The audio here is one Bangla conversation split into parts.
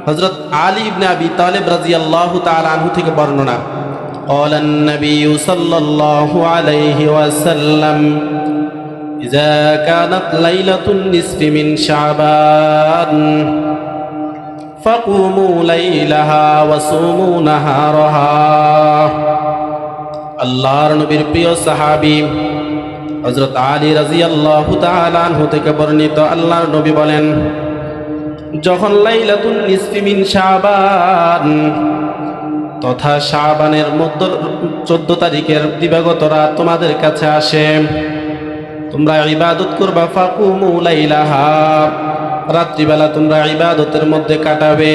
হযরত আলী ইবনে আবি তালিব রাদিয়াল্লাহু তাআলা আনহু থেকে বর্ণনা, قال النبي صلى الله عليه وسلم إذا كانت ليلة النصف من شعبان فقوموا ليلها وصوموا نهارها। আল্লাহর নবীর প্রিয় সাহাবী হযরত আলী রাদিয়াল্লাহু তাআলা আনহু থেকে বর্ণিত, আল্লাহর নবী বলেন, যখন লাইলাতুন নিসফি মিন শাবান তথা শাবানের মধ্য 14 তারিখের দিবাগত রাত তোমাদের কাছে আসে, তোমরা ইবাদত করবা। ফাকুমু লাইলাহা, রাত্রিবেলা তোমরা ইবাদতের মধ্যে কাটাবে।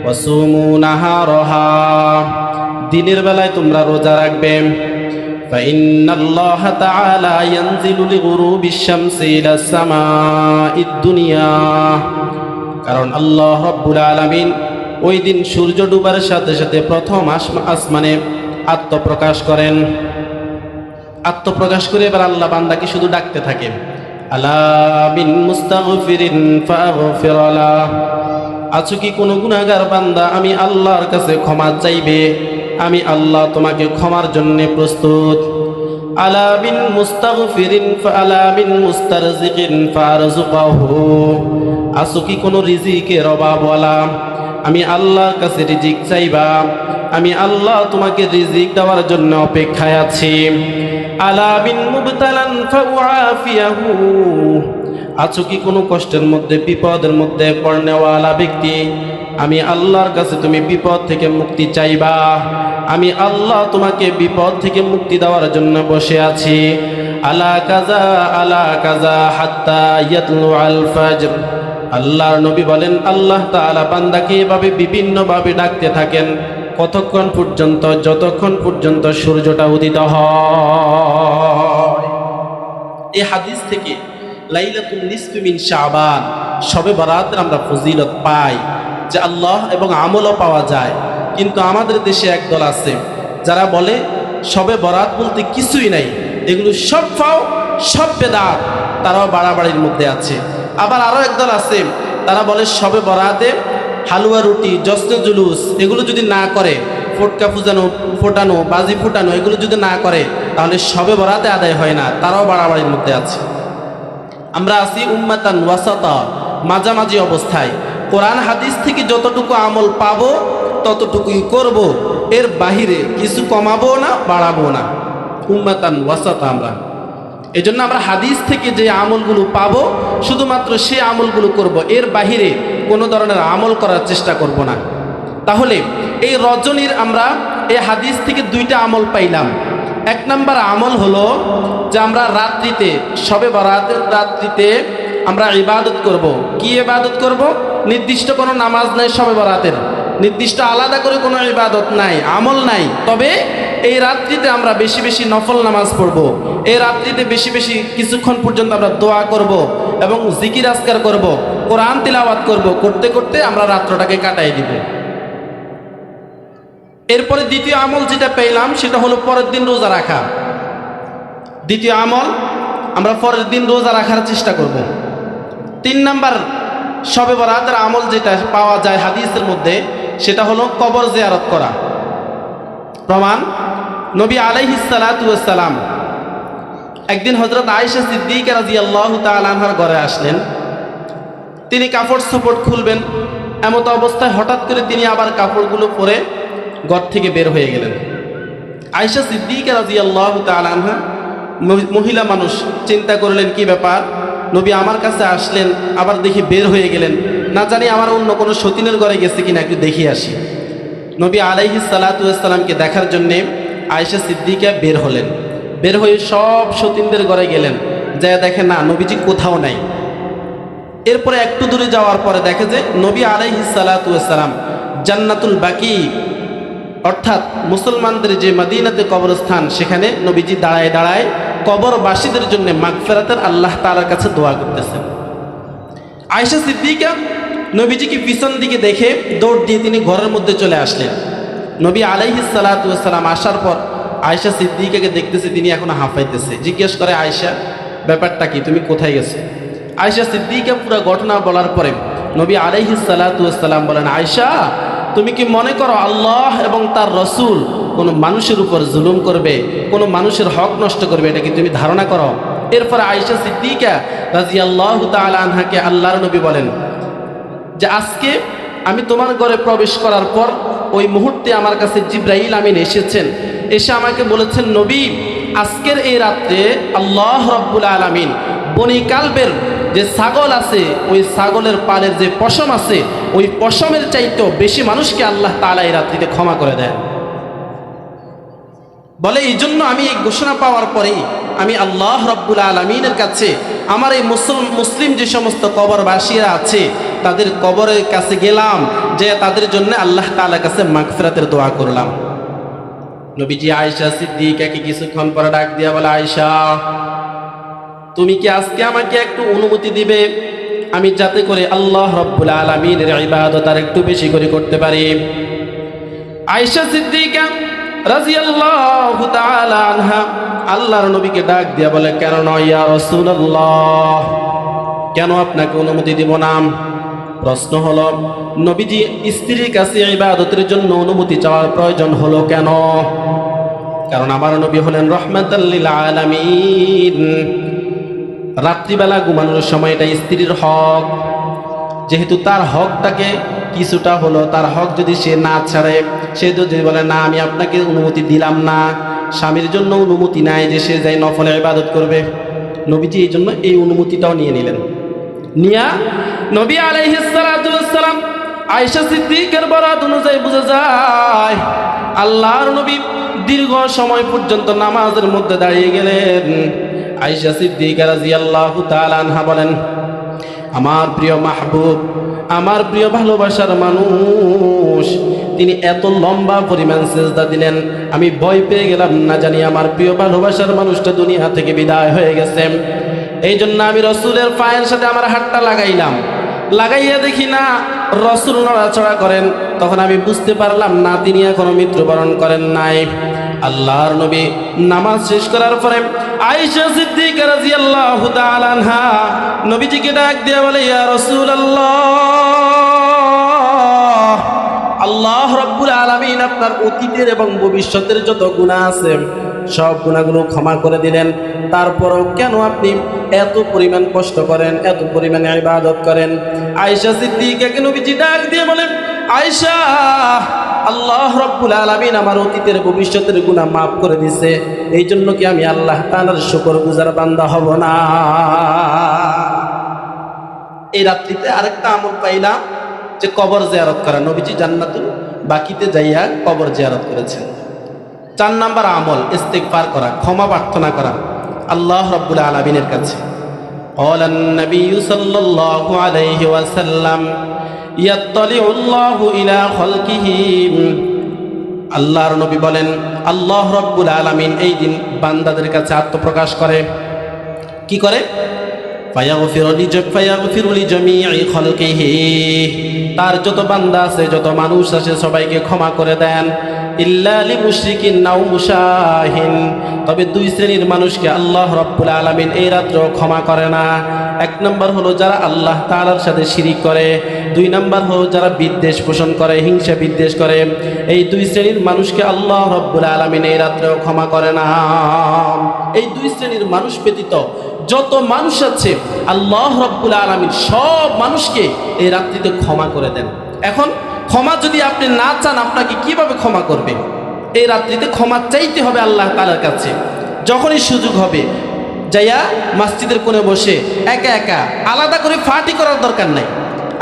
ওয়াসুমু নাহারহা, দিনের বেলায় তোমরা রোজা রাখবে। ফাইন্নাল্লাহা তাআলা ইয়ানজিলু লিগুরুবিশ শামসি ইলাস সামাঈদ দুনিয়া, কারণ আল্লাহ রাব্বুল আলামিন ওই দিন সূর্য ডুবার সাথে সাথে প্রথম আসমানে আত্মপ্রকাশ করেন। আত্মপ্রকাশ করে এবার আল্লাহ বান্দাকে শুধু ডাকতে থাকে, আলা মিন মুস্তাগফিরিন ফাগফির লাহ, আছো কি কোনো গুনাহগার বান্দা, আমি আল্লাহর কাছে ক্ষমা চাইবে, আমি আল্লাহ তোমাকে ক্ষমার জন্য প্রস্তুত। আলা মিন মুস্তাগফিরিন ফাআলা মিন মুস্তারজিকিন ফারযুকাহু, আছো কি কোনো রিজিকের অভাবওয়ালা, আমি আল্লাহর কাছে রিজিক চাইবা, আমি আল্লাহ তোমাকে রিজিক দেওয়ার জন্য অপেক্ষায় আছি। আলা মিন মুবতালান ফাউআফিয়াহু, আছো কি কোনো কষ্টের মধ্যে বিপদের মধ্যে পড়নেওয়ালা ব্যক্তি, আমি আল্লাহর কাছে তুমি বিপদ থেকে মুক্তি চাইবা, আমি আল্লাহ তোমাকে বিপদ থেকে মুক্তি দেওয়ার জন্য বসে আছি। আলা কাজা হাত্তা ইয়াতলু আল ফাজর, আল্লাহর নবী বলেন, আল্লাহ তাআলা বান্দাকে এভাবে বিভিন্নভাবে ডাকতে থাকেন, কতক্ষণ পর্যন্ত? যতক্ষণ পর্যন্ত সূর্যটা উদিত হয়। এই হাদিস থেকে লাইলাতুন নিসফি মিন শাবান, শবে বরাতের আমরা ফজিলত পাই, যে আল্লাহ এবং আমলও পাওয়া যায়। কিন্তু আমাদের দেশে একদল আছে যারা বলে শবে বরাত বলতে কিছুই নাই, এগুলো সব ফাও, সব বেদাত, তারাও বাড়াবাড়ির মধ্যে আছে। আবার আরও একদল আছে তারা বলে শবে বরাতে হালুয়া রুটি, জশ্নে জুলুস এগুলো যদি না করে, ফটকা ফোটানো, বাজি ফুটানো এগুলো যদি না করে, তাহলে শবে বরাতে আদায় হয় না, তারাও বাড়াবাড়ির মধ্যে আছে। আমরা আছি উম্মাতান ওয়াসাতা, মাঝামাঝি অবস্থায়। কোরআন হাদিস থেকে যতটুকু আমল পাবো ততটুকুই করব, এর বাহিরে কিছু কমাবো না, বাড়াবো না। উম্মাতান ওয়াসাতা আমরা, এজন্য আমরা হাদিস থেকে যে আমলগুলো পাবো শুধুমাত্র সে আমলগুলো করব, এর বাহিরে কোনো ধরনের আমল করার চেষ্টা করব না। তাহলে এই রজনীর আমরা এই হাদিস থেকে দুইটা আমল পাইলাম। এক নাম্বার আমল হলো যে আমরা রাত্রিতে, শবে বরাতের রাত্রিতে আমরা ইবাদত করব। কি ইবাদত করব? নির্দিষ্ট কোনো নামাজ নাই শবে বরাতের, নির্দিষ্ট আলাদা করে কোনো ইবাদত নাই, আমল নাই। তবে এই রাত্রিতে আমরা বেশি বেশি নফল নামাজ পড়ব, এই রাত্রিতে বেশি বেশি কিছুক্ষণ পর্যন্ত আমরা দোয়া করব এবং জিকির আজকার করব, কোরআন তিলাওয়াত করব, করতে করতে আমরা রাত্রটাকে কাটাই দিব। এরপরে দ্বিতীয় আমল যেটা পেলাম সেটা হলো পরের দিন রোজা রাখা। দ্বিতীয় আমল, আমরা পরের দিন রোজা রাখার চেষ্টা করব। 3 নাম্বার শবে বরাতের আমল যেটা পাওয়া যায় হাদিসের মধ্যে, সেটা হলো কবর জিয়ারত করা। প্রমাণ, নবী আলাইহিস সালাতু ওয়াস সালাম একদিন হযরত আয়েশা সিদ্দিকা রাদিয়াল্লাহু তাআলা আনহার ঘরে আসলেন। তিনি কাপড় চোপড় খুলবেন, এমত অবস্থায় হঠাৎ করে তিনি আবার কাপড়গুলো পরে ঘর থেকে বের হয়ে গেলেন। আয়েশা সিদ্দিকা রাদিয়াল্লাহু তাআলা আনহা, মহিলা মানুষ, চিন্তা করলেন কি ব্যাপার, নবী আমার কাছে আসলেন আবার দেখি বের হয়ে গেলেন, না জানি আমার অন্য কোনো সতীনের ঘরে গেছে কিনা, একটু দেখে আসি। নবী আলাইহিস সালাতু ওয়াস সালামকে দেখার জন্যে আয়েশা সিদ্দিকা বের হলেন। বের হয়ে সব সতীনদের ঘরে গেলেন, যায় দেখে না, নবীজি কোথাও নাই। এরপরে একটু দূরে যাওয়ার পরে দেখে যে নবী আলাইহিস সালাতু ওয়াস সালাম জান্নাতুল বাকি, অর্থাৎ মুসলমানদের যে মদিনাতে কবরস্থান, সেখানে নবীজি দাঁড়ায় দাঁড়ায় কবরবাসীদের জন্য মাগফিরাতের আল্লাহ তাআলার কাছে দোয়া করতেছেন। আয়েশা সিদ্দিকা নবীজিকে পিছন দিকে দেখে দৌড় দিয়ে তিনি ঘরের মধ্যে চলে আসলেন। নবী আলাইহিস সালাতু ওয়াস সালাম আসার পর আয়েশা সিদ্দিকাকে দেখতেছে তিনি এখনো হাঁপাইতেছে। জিজ্ঞেস করে, আয়েশা ব্যাপারটা কি, তুমি কোথায় গেছো? আয়েশা সিদ্দিকা পুরো ঘটনা বলার পরে নবী আলাইহিস সালাতু ওয়াস সালাম বলেন, আয়েশা তুমি কি মনে করো আল্লাহ এবং তার রসুল কোনো মানুষের উপর জুলুম করবে, কোনো মানুষের হক নষ্ট করবে, এটা কি তুমি ধারণা করো? এরপর আয়েশা সিদ্দিকা রাদিয়াল্লাহু তাআলা আনহাকে আল্লাহর নবী বলেন যে আজকে আমি তোমার ঘরে প্রবেশ করার পর ওই মুহূর্তে আমার কাছে জিবরাইল আমিন এসেছেন, এসে আমাকে বলেছেন, নবী আজকের এই রাত্রে আল্লাহ রাব্বুল আলামিন বনি কালবের যে ছাগল আছে ওই ছাগলের পালের যে পশম আছে ওই পশমের চাইতেও বেশি মানুষকে আল্লাহ তাআলা এই রাত্রিতে ক্ষমা করে দেন। বলে এই জন্য আমি এই ঘোষণা পাওয়ার পরেই আমি আল্লাহ রাব্বুল আলামিনের কাছে আমার এই মুসলিম যে সমস্ত কবরবাসীরা আছে তাদের কবরের কাছে গেলাম, যে তাদের জন্য আল্লাহ তাআলার কাছে মাগফিরাতের দোয়া করলাম। নবীজি আয়েশা সিদ্দিকাকে কিছুক্ষণ পরে ডাক দিয়া বলে, আয়েশা তুমি কি আজকে আমাকে একটু অনুমতি দিবে, আমি যাতে করে আল্লাহ রাব্বুল আলামিনের ইবাদত আর একটু বেশি করে করতে পারি? আয়েশা সিদ্দিকা রাদিয়াল্লাহু তাআলা আনহা আল্লাহর নবীকে ডাক দিয়া বলে, কেন নয় ইয়া রাসূলুল্লাহ, কেন আপনাকে অনুমতি দিব না? প্রশ্ন হলো, নবীজি স্ত্রীর কাছে ইবাদতের জন্য অনুমতি চাওয়ার প্রয়োজন হলো কেন? কারণ আমার নবী হলেন রাহমাতাল লিল আলামিন। রাত্রিবেলা ঘুমানোর সময় এটা স্ত্রীর হক, যেহেতু তার হকটাকে কিছুটা হলো তার হক যদি সে না ছাড়ে, সে যদি বলে না আমি আপনাকে অনুমতি দিলাম না, স্বামীর জন্য অনুমতি নাই যে সে যাই নফলে ইবাদত করবে, নবীজি এই জন্য এই অনুমতিটাও নিয়ে নিলেন। নিয়া নবী আলাইহিস সালাতু ওয়াস সালাম আয়েশা সিদ্দিকার বরাত অনুযায়ী বোঝা যায় আল্লাহর নবী দীর্ঘ সময় পর্যন্ত নামাজের মধ্যে দাঁড়িয়ে গেলেন। আয়েশা সিদ্দিকা রাদিয়াল্লাহু তাআলা আনহা বলেন, আমার প্রিয় মাহবুব, আমার প্রিয় ভালোবাসার মানুষ, তিনি এত লম্বা পরিমাণ সিজদা দিলেন, আমি ভয় পেয়ে গেলাম না জানি আমার প্রিয় ভালোবাসার মানুষটা দুনিয়া থেকে বিদায় হয়ে গেছে। এই জন্য আমি রসুলের পায়ের সাথে আমার হাতটা লাগাইলাম, লাগাইয়া দেখি না রসুল নড়াচড়া করেন, তখন আমি বুঝতে পারলাম না তিনি এখনো মৃত্যুবরণ করেন নাই। আল্লাহর নবী নামাজ শেষ করার পরে আয়েশা সিদ্দিকা রাদিয়াল্লাহু তাআলা আনহা নবীজিকে ডাক দিয়ে বলে, ইয়া রাসূলুল্লাহ, আল্লাহ রাব্বুল আলামিন আপনার অতীতের এবং ভবিষ্যতের যত গুনাহ আছে সব গুনাহগুলো ক্ষমা করে দিলেন, তারপরও কেন আপনি এত পরিমাণ কষ্ট করেন, এত পরিমাণ ইবাদত করেন? আয়েশা সিদ্দিকাকে নবীজি ডাক দিয়ে বলেন, আয়েশা, আল্লাহ রাব্বুল আলামিন আমার অতীতের ভবিষ্যতের গুনাহ মাফ করে দিয়েছে, এই জন্য কি আমি আল্লাহ তাআলার শুকরগুজার বান্দা হব না? এই রাত্রিতে আরেকটা আমল পাইলাম যে কবর জিয়ারত করা। নবীজি জান্নাতুল বাকিতে যাইয়া কবর জিয়ারত করেছেন। 4 নাম্বার আমল ইস্তিগফার করা, ক্ষমা প্রার্থনা করা আল্লাহ রাব্বুল আলামিনের কাছে। ক্বালান নবী সাল্লাল্লাহু আলাইহি ওয়াসাল্লাম, ইয়াত্তালিউল্লাহু ইলা খালকিহি, আল্লাহর নবী বলেন আল্লাহ রাব্বুল আলামিন এই দিন বান্দাদের কাছে আত্মপ্রকাশ করে। কি করে? ফায়াগফিরু লিজামিই খালকিহি, তার যত বান্দা আছে, যত মানুষ আছে সবাইকে ক্ষমা করে দেন। ইল্লা লিমুশরিকিন নাও মুশাহিন, তবে 2 শ্রেণীর মানুষকে আল্লাহ রাব্বুল আলামিন এই রাত্রে ক্ষমা করে না। 1 নম্বর হলো যারা আল্লাহ তাআলার সাথে শিরিক করে, 2 নম্বর হলো যারা বিদ্বেষ পোষণ করে, হিংসা বিদ্বেষ করে। এই 2 শ্রেণীর মানুষকে আল্লাহ রাব্বুল আলামিন এই রাত্রেও ক্ষমা করে না। এই 2 শ্রেণীর মানুষ ব্যতীত যত মানুষ আছে আল্লাহ রাব্বুল আলামিন সব মানুষকে এই রাত্রিতে ক্ষমা করে দেন। এখন ক্ষমা যদি আপনি না চান, আপনাকে কিভাবে ক্ষমা করবে? এই রাত্রিতে ক্ষমা চাইতে হবে আল্লাহ তাআলার কাছে। যখনই সুযোগ হবে যাইয়া মসজিদের কোণে বসে একা একা, আলাদা করে পার্টি করার দরকার নাই।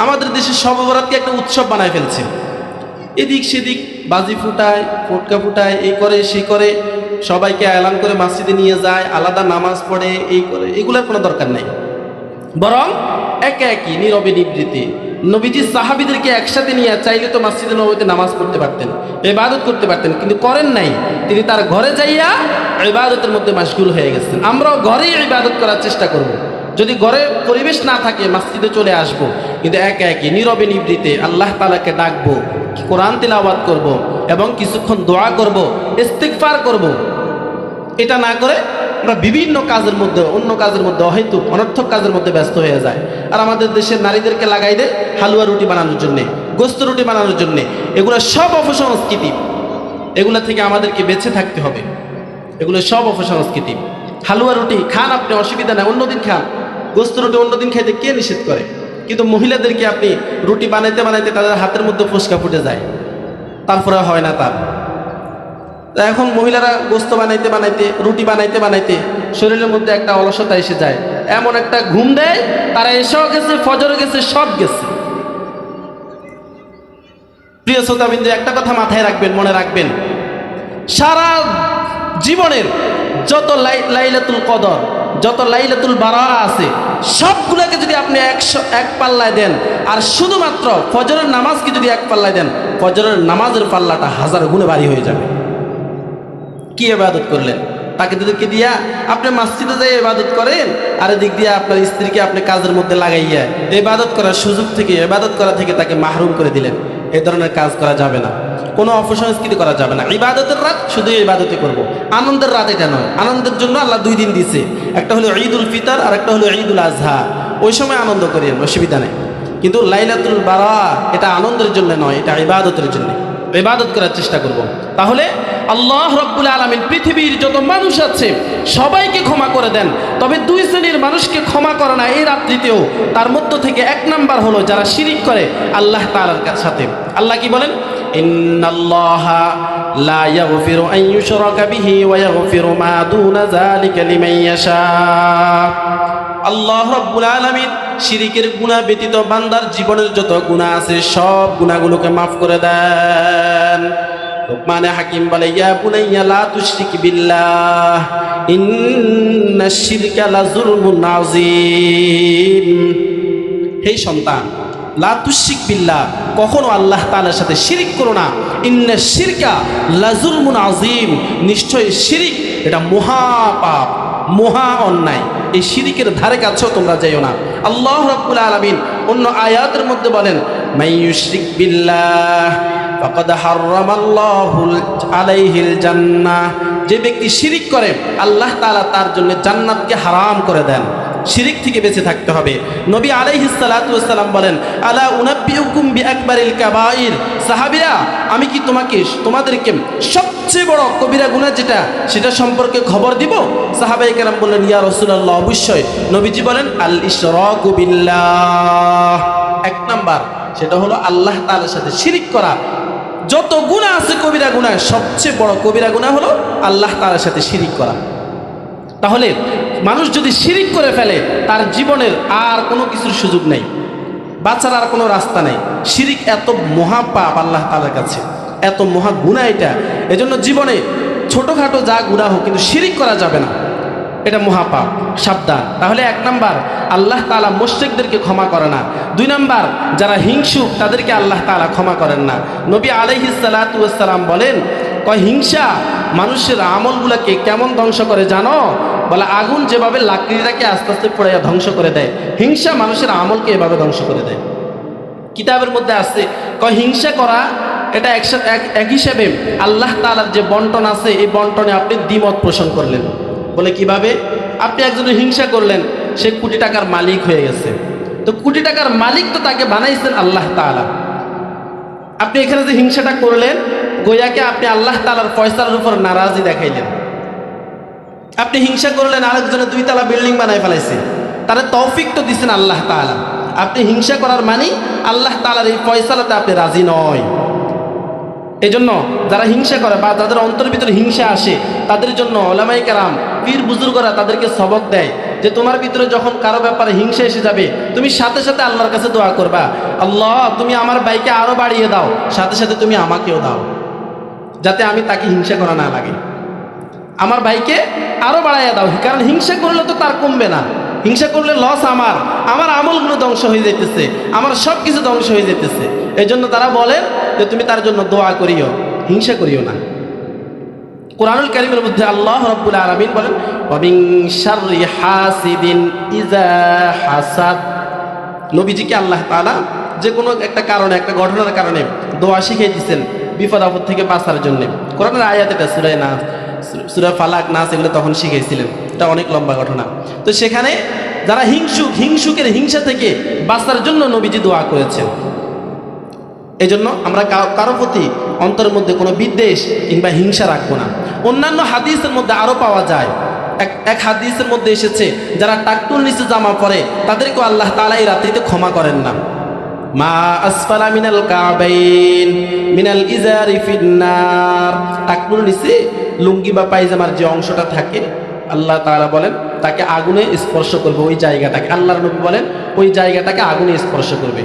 আমাদের দেশে শবে বরাতকে একটা উৎসব বানায় ফেলছে, এদিক সেদিক বাজি ফুটায়, ফটকা ফুটায়, এই করে সেই করে, সবাইকে এলান করে মসজিদে নিয়ে যায়, আলাদা নামাজ পড়ে, এই করে। এগুলোর কোনো দরকার নাই। বরং একা একই নীরবে নিবৃত্তি নবীজি সাহাবীদেরকে একসাথে নিয়ে চাইলে তো মসজিদে নববীতে নামাজ পড়তে পারতেন, ইবাদত করতে পারতেন, কিন্তু করেন নাই। তিনি তার ঘরে যাইয়া ইবাদতের মধ্যে মাশগুল হয়ে গেছেন। আমরাও ঘরেই ইবাদত করার চেষ্টা করব। যদি ঘরে পরিবেশ না থাকে মসজিদে চলে আসব, কিন্তু একা একই নীরবে নিবৃত্তে আল্লাহ তাআলাকে ডাকবো, কোরআন তিলাওয়াত করব এবং কিছুক্ষণ দোয়া করব, ইস্তিগফার করব। এটা না করে আমরা বিভিন্ন কাজের মধ্যে, অন্য কাজের মধ্যে, অহেতুক অনর্থক কাজের মধ্যে ব্যস্ত হয়ে যায়। আর আমাদের দেশের নারীদেরকে লাগাই দেয় হালুয়া রুটি বানানোর জন্যে, গোস্ত রুটি বানানোর জন্যে। এগুলো সব অপসংস্কৃতি, এগুলো থেকে আমাদেরকে বেঁচে থাকতে হবে। এগুলো সব অপসংস্কৃতি। হালুয়া রুটি খান আপনি, অসুবিধা নেই, অন্যদিন খান। গোস্ত রুটি অন্যদিন খাইতে কে নিষেধ করে? কিন্তু মহিলাদেরকে আপনি রুটি বানাইতে বানাইতে তাদের হাতের মধ্যে ফুসকা ফুটে যায়, তারপরে হয় না তার। এখন মহিলারা গোস্ত বানাইতে বানাইতে, রুটি বানাইতে বানাইতে শরীরের মধ্যে একটা অলসতা এসে যায়, এমন একটা ঘুম দেয়, তারা এসেও গেছে, ফজরও গেছে, সব গেছে। প্রিয় শ্রোতাবৃন্দ, একটা কথা মাথায় রাখবেন, মনে রাখবেন, সারা জীবনের যত লাইলাতুল কদর, যত লাইলাতুল বারা আছে, সবগুলোকে যদি আপনি এক পাল্লায় দেন, আর শুধুমাত্র ফজরের নামাজকে যদি এক পাল্লায় দেন, ফজরের নামাজের পাল্লাটা 1000 গুণে ভারী হয়ে যাবে। কি ইবাদত করলেন? তাকে তাদেরকে দিয়া আপনি মসজিদে যাই ইবাদত করেন, আর এদিক দিয়ে আপনার স্ত্রীকে আপনি কাজের মধ্যে লাগাইয়া ইবাদত করার সুযোগ থেকে, ইবাদত করা থেকে তাকে মাহরুম করে দিলেন। এই ধরনের কাজ করা যাবে না, কোনো অপসংস্কৃতি করা যাবে না। ইবাদতের রাত শুধু ইবাদতই করব, আনন্দের রাত এটা নয়। আনন্দের জন্য আল্লাহ 2 দিন দিয়েছে, একটা হলো ঈদুল ফিতর আর একটা হলো ঈদুল আজহা। ওই সময় আনন্দ করেন, অসুবিধা নেই। কিন্তু লাইলাতুল বারা এটা আনন্দের জন্য নয়, এটা ইবাদতের জন্য। ইবাদত করার চেষ্টা করব। তাহলে আল্লাহ রাব্বুল আলামিন পৃথিবীর যত মানুষ আছে সবাইকে ক্ষমা করে দেন, তবে 2 শ্রেণীর মানুষকে ক্ষমা করে না এই রাত্রিতেও। তার মধ্য থেকে 1 নাম্বার হলো যারা শিরিক করে আল্লাহ তাআলার সাথে। আল্লাহ কি বলেন? ইন্নাল্লাহা লা ইয়াগফিরু আন ইউশরাকা বিহি ওয়া ইয়াগফিরু মা দুনা যালিকা লিমান ইয়াশা। আল্লাহ রাব্বুল আলামিন শিরিকের গুনাহ ব্যতীত বান্দার জীবনের যত গুনাহ আছে সব গুনাহগুলোকে মাফ করে দেন। লোকমান হাকিম বলে, ইয়া বুনাইয়া লা তুশরিক বিল্লাহ ইন্নাশ শিরকা লাযুলমুন আযীম। হে সন্তান, লা তুশরিক বিল্লাহ, কখনো আল্লাহ তাআলার সাথে শিরিক করো না। ইন্নাশ শিরকা লাযুলমুন আযীম, নিশ্চয় শিরিক এটা মহাপাপ, মহা অন্যায়। এই শিরিকের ধারে কাছেও তোমরা যাইও না। আল্লাহ রাব্বুল আলামিন অন্য আয়াতের মধ্যে বলেন, মাইয়ুশরিক বিল্লাহ ফাকাদ হারামাল্লাহু আলাইহিল জান্নাহ। যে ব্যক্তি শিরিক করে আল্লাহ তাআলা তার জন্য জান্নাতকে হারাম করে দেন। শিরিক থেকে বেঁচে থাকতে হবে। নবী আলাইহিস সালাতু ওয়াস সালাম বলেন, আলা উনাব্বিউকুম বিআকবারিল কাবাইর। সাহাবীরা, আমি কি তোমাদেরকে সবচেয়ে বড় কবিরা গুনাহ যেটা, সেটা সম্পর্কে খবর দিব? সাহাবায়ে কেরাম বললেন, ইয়া রাসূলুল্লাহ, অবশ্যই। নবীজি বলেন, আল ইশরাকু বিল্লাহ। 1 নাম্বার সেটা হলো আল্লাহ তাআলার সাথে শিরিক করা। যত গুনাহ আছে কবিরা গুনাহ, সবচেয়ে বড় কবিরা গুনাহ হলো আল্লাহ তাআলার সাথে শিরিক করা। তাহলে মানুষ যদি শিরিক করে ফেলে, তার জীবনের আর কোনো কিছুর সুযোগ নেই, বাঁচার আর কোনো রাস্তা নেই। শিরিক এত মহাপাপ আল্লাহ তাআলার কাছে, এত মহা গুনাহ এটা। এজন্য জীবনে ছোটোখাটো যা গুনাহ হোক, কিন্তু শিরিক করা যাবে না, এটা মহাপাপ, সাবধান। তাহলে 1 নাম্বার, আল্লাহ তাআলা মুশরিকদেরকে ক্ষমা করে না। 2 নাম্বার, যারা হিংসুক তাদেরকে আল্লাহ তাআলা ক্ষমা করেন না। নবী আলাইহিস সালাতু ওয়াস সালাম বলেন, হিংসা মানুষের আমলগুলোকে কেমন ধ্বংস করে জানো? বলে, আগুন যেভাবে লাকড়িটাকে আস্তে আস্তে পোড়াইয়া ধ্বংস করে দেয়, হিংসা মানুষের আমলকে এভাবে ধ্বংস করে দেয়। কিতাবের মধ্যে আছে, হিংসা করা এটা এক হিসেবে আল্লাহ তাআলার যে বন্টন আছে, এই বন্টনে আপনি দ্বিমত পোষণ করলেন। বলে, কিভাবে? আপনি একজনের হিংসা করলেন, সে কোটি টাকার মালিক হয়ে গেছে, তো কোটি টাকার মালিক তো তাকে বানাইছেন আল্লাহ তাআলা। আপনি এখানে যে হিংসাটা করলেন, গোয়াকে আপনি আল্লাহ তাআলার ফয়সালার উপর নারাজি দেখাইলেন। আপনি হিংসা করলেন, আরেকজনের 2 তলা বিল্ডিং বানাই ফেলাইছে, তারা তৌফিক তো দিচ্ছেন আল্লাহ তাআলা। আপনি হিংসা করার মানে আল্লাহ তাআলার এই ফয়সালাতে আপনি রাজি নয়। এজন্য যারা হিংসা করে বা যাদের অন্তরের ভিতরে হিংসা আসে, তাদের জন্য উলামায়ে কেরাম, পীর বুজুর্গরা তাদেরকে সবক দেয় যে তোমার ভিতরে যখন কারো ব্যাপারে হিংসা এসে যাবে, তুমি সাথে সাথে আল্লাহর কাছে দোয়া করবা, আল্লাহ তুমি আমার ভাইকে আরো বাড়িয়ে দাও, সাথে সাথে তুমি আমাকেও দাও, যাতে আমি তাকে হিংসা করা না লাগে। আমার ভাইকে আরো বাড়াইয়া দাও, কারণ হিংসা করলে তো তার কমবে না। হিংসা করলে লস আমার আমলগুলো ধ্বংস হয়ে যেতেছে, আমার সব কিছু ধ্বংস হয়ে যেতেছে। এই জন্য তারা বলেন যে তুমি তার জন্য দোয়া করিও, হিংসা করিও না। কুরআনুল কারীমের মধ্যে আল্লাহ রাব্বুল আলামিন বলেন, ওয়া মিন শাররি হাসিদিন ইযা হাসাদ। নবীজিকে আল্লাহ তাআলা যে কোনো একটা কারণে, একটা ঘটনার কারণে দোয়া শিখিয়ে দিয়েছেন বিপদ আপদ থেকে বাঁচার জন্য। কোরআনের আয়াত এটা, সূরা নাস। সূরা ফালাক নাস এগুলো তখন শিখেছিলেন, এটা অনেক লম্বা ঘটনা। তো সেখানে যারা হিংসুকের হিংসা থেকে বাঁচার জন্য নবীজি দোয়া করেছেন। এই জন্য আমরা কারো প্রতি অন্তরের মধ্যে কোনো বিদ্বেষ কিংবা হিংসা রাখবো না। অন্যান্য হাদিসের মধ্যে আরও পাওয়া যায়, এক হাদিসের মধ্যে এসেছে যারা টাকটুর নিচে জামা পরে তাদেরকেও আল্লাহ তাআলা এই রাত্রিতে ক্ষমা করেন না। মা আসফালা মিনাল কাবাইন মিনাল ইজারি ফিন্নার, টাকটুর নিচে লুঙ্গি বা পায়জামার যে অংশটা থাকে আল্লাহ তাআলা বলেন তাকে আগুনে স্পর্শ করবে, ওই জায়গাটাকে আল্লাহর নবী বলেন ওই জায়গাটাকে আগুনে স্পর্শ করবে।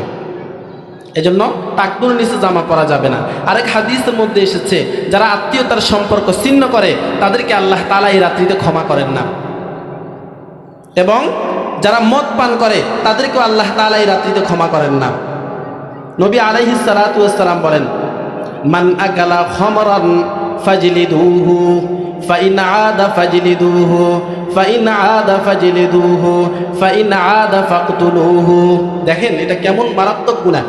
এজন্য টাকনুর নিচে জামা পরা যাবে না। আরেক হাদিসের মধ্যে এসেছে যারা আত্মীয়তার সম্পর্ক ছিন্ন করে তাদেরকে আল্লাহ তাআলা এই রাত্রিতে ক্ষমা করেন না, এবং যারা মদ পান করে তাদেরকেও আল্লাহ তাআলা এই রাত্রিতে ক্ষমা করেন না। নবী আলাইহিস সালাতু ওয়াস সালাম বলেন, মান আকালা খামরান ফাজলিদুহু ফাইন আদা ফাজলিদুহু ফাইন আদা ফাজলিদুহু ফাইন আদা ফাকতুলুহু। দেখেন এটা কেমন মারাত্মক গুনাহ।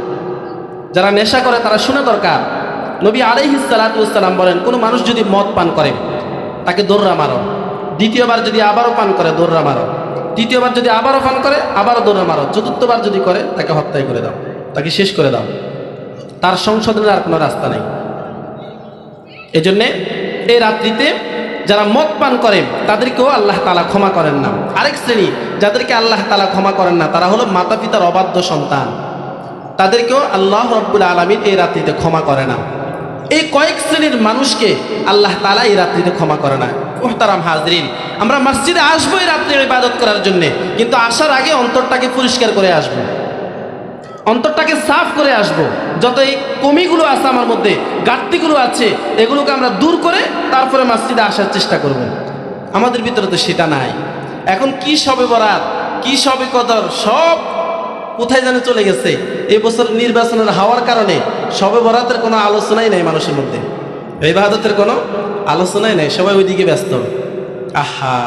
যারা নেশা করে তারা শোনা দরকার। নবী আলাইহিস সালাতু ওয়াস সালাম বলেন, কোনো মানুষ যদি মদ পান করে তাকে দৌড়া মারো, দ্বিতীয়বার যদি আবারও পান করে দৌড়া মারো, তৃতীয়বার যদি আবারও পান করে আবারও দৌড়া মারো, চতুর্থবার যদি করে তাকে হত্যাই করে দাও, তাকে শেষ করে দাও, তার সংশোধনের আর কোনো রাস্তা নেই। এই জন্যে এই রাত্রিতে যারা মদ পান করে তাদেরকেও আল্লাহ তাআলা ক্ষমা করেন না। আরেক শ্রেণী যাদেরকে আল্লাহ তাআলা ক্ষমা করেন না তারা হলো মাতা পিতার অবাধ্য সন্তান, তাদেরকেও আল্লাহ রাব্বুল আলামিন এই রাত্রিতে ক্ষমা করে না। এই কয়েক শ্রেণীর মানুষকে আল্লাহ তাআলা এই রাত্রিতে ক্ষমা করে না। মুহতারাম হাজরিন, আমরা মসজিদে আসবো এই রাত্রে ইবাদত করার জন্য, কিন্তু আসার আগে অন্তরটাকে পরিষ্কার করে আসবো, অন্তরটাকে সাফ করে আসবো। যত এই কমিগুলো আছে আমার মধ্যে, ঘাটতিগুলো আছে, এগুলোকে আমরা দূর করে তারপরে মসজিদে আসার চেষ্টা করব। আমাদের ভিতরে তো সেটা নাই। এখন কি শবে বরাত, কি শবে কদর, সব কোথায় যেন চলে গেছে। এই বছর নির্বাচনের হওয়ার কারণে শবে বরাতের কোনো আলোচনাই নাই মানুষের মধ্যে, ইবাদতের কোনো আলোচনাই নাই, সবাই ওইদিকে ব্যস্ত। আহা।